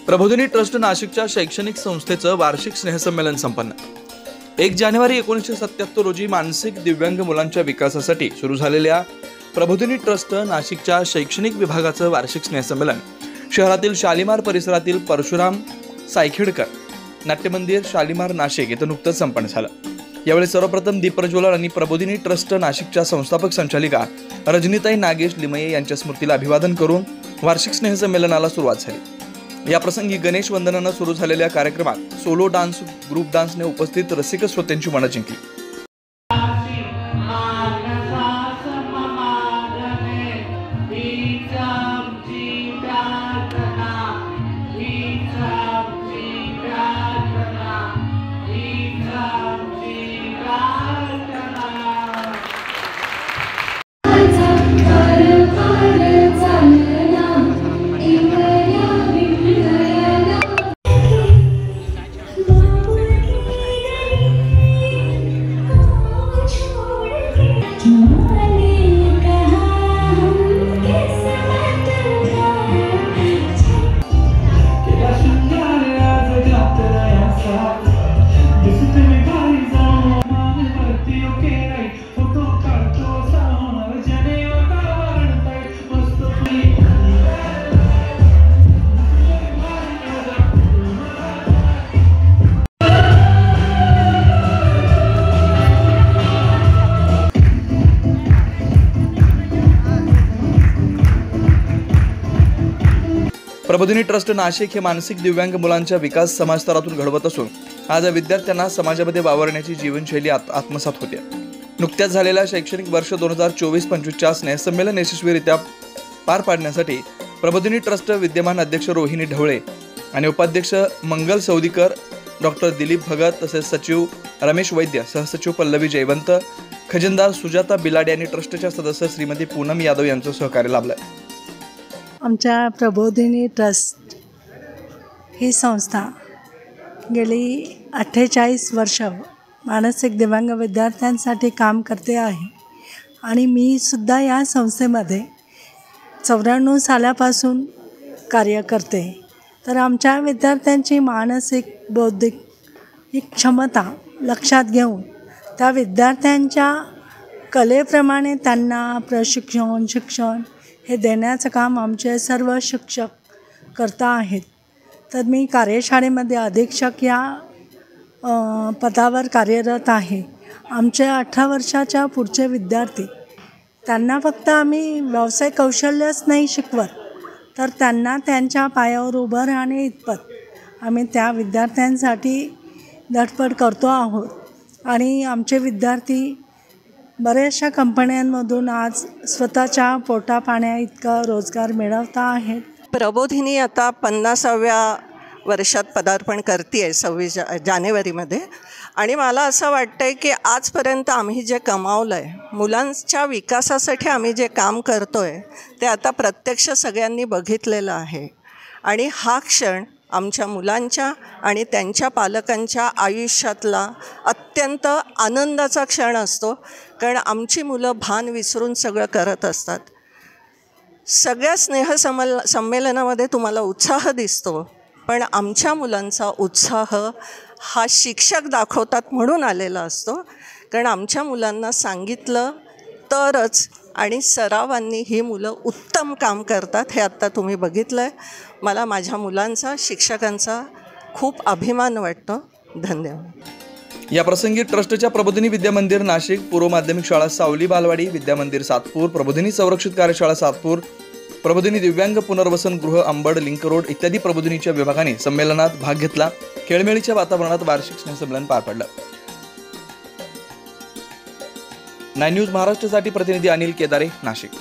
प्रबोधिनी trust नाशिकच्या शैक्षणिक संस्थेचं वार्षिक स्नेहसंमेलन संपन्न। 1 जानेवारी 1977 रोजी मानसिक दिव्यांग मुलांच्या विकासासाठी सुरू झालेल्या प्रबोधिनी ट्रस्ट नाशिकच्या शैक्षणिक विभागाचं वार्षिक स्नेहसंमेलन शहरातील शालिमार परिसरातील परशुराम सायखेडकर नाट्यमंदिर शालिमार नाशिक येथे नुकतंच संपन्न झालं। यावेळी सर्वप्रथम दीप प्रज्वलन आणि प्रबोधिनी ट्रस्ट नाशिकच्या संस्थापक संचालिका रजनीताई नागेश लिमये यांच्या स्मृतीला अभिवादन करून वार्षिक स्नेहसंमेलनाला सुरुवात झाली। या प्रसंगी गणेश वंदनानं सुरू झालेल्या कार्यक्रमात सोलो डान्स ग्रुप डान्सने उपस्थित रसिक श्रोत्यांची मनं जिंकली। प्रबोधिनी ट्रस्ट नाशिक हे मानसिक दिव्यांग मुलांच्या विकास समाज स्तरातून घडवत असून आज विद्यार्थ्यांना समाजामध्ये वावरण्याची जीवनशैली आत्मसात होते। नुकत्याच झालेल्या शैक्षणिक वर्ष 2024-25च्या स्नेहसंमेलन यशस्वीरित्या पार पाडण्यासाठी प्रबोधिनी ट्रस्ट विद्यमान अध्यक्ष रोहिणी ढवळे आणि उपाध्यक्ष मंगल सौदीकर, डॉक्टर दिलीप भगत तसेच सचिव रमेश वैद्य, सहसचिव पल्लवी जयवंत, खजिनदार सुजाता बिलाडे आणि ट्रस्टच्या सदस्य श्रीमती पूनम यादव यांचं सहकार्य लाभलं। आमच्या प्रबोधिनी ट्रस्ट ही संस्था गेली 48 वर्ष मानसिक दिव्यांग विद्यार्थ्यांसाठी काम करते आहे आणि मी सुद्धा या संस्थेमध्ये 94 सालापासून कार्य करते। तर आमच्या विद्यार्थ्यांची मानसिक बौद्धिक ही क्षमता लक्षात घेऊन त्या विद्यार्थ्यांच्या कलेप्रमाणे त्यांना प्रशिक्षण शिक्षण हे देण्याचं काम आमचे सर्व शिक्षक करता आहेत। तर मी कार्यशाळेमध्ये अधीक्षक या पदावर कार्यरत आहे। आमचे 18 वर्षाच्या पुढचे विद्यार्थी त्यांना फक्त आम्ही व्यवसाय कौशल्यच नाही शिकवत, तर त्यांना त्यांच्या पायावर उभं राहणे इतपत आम्ही त्या विद्यार्थ्यांसाठी धडपड करतो आहोत आणि आमचे विद्यार्थी बऱ्याचशा कंपन्यांमधून आज स्वतःच्या पोटापाण्या इतका रोजगार मिळवता आहेत। प्रबोधिनी आता 50व्या वर्षात पदार्पण करते आहे 26 जानेवारीमध्ये आणि मला असं वाटतं आहे की आजपर्यंत आम्ही जे कमावलं आहे, मुलांच्या विकासासाठी आम्ही जे काम करतो आहे ते आता प्रत्यक्ष सगळ्यांनी बघितलेलं आहे आणि हा क्षण आमच्या मुलांच्या आणि त्यांच्या पालकांच्या आयुष्यातला अत्यंत आनंदाचा क्षण असतो, कारण आमची मुलं भान विसरून सगळं करत असतात। सगळ्या संमेलनामध्ये तुम्हाला उत्साह दिसतो, पण आमच्या मुलांचा उत्साह हा शिक्षक दाखवतात म्हणून आलेला असतो, कारण आमच्या मुलांना सांगितलं तरच आणि सरावांनी ही मुलं उत्तम काम करतात, हे आत्ता तुम्ही बघितलं आहे। मला माझ्या मुलांचा शिक्षकांचा खूप अभिमान वाटतो। धन्यवाद। या प्रसंगी ट्रस्टच्या प्रबोधिनी विद्यामंदिर नाशिक, पूर्व माध्यमिक शाळा सावली बालवाडी, विद्यामंदिर सातपूर, प्रबोधिनी संरक्षित कार्यशाळा सातपूर, प्रबोधिनी दिव्यांग पुनर्वसन गृह अंबड लिंक रोड इत्यादी प्रबोधिनीच्या विभागाने संमेलनात भाग घेतला। खेळमेळीच्या वातावरणात वार्षिक स्नेहसंमेलन पार पडलं। 9 न्यूज महाराष्ट्रासाठी प्रतिनिधी अनिल केदारे, नाशिक।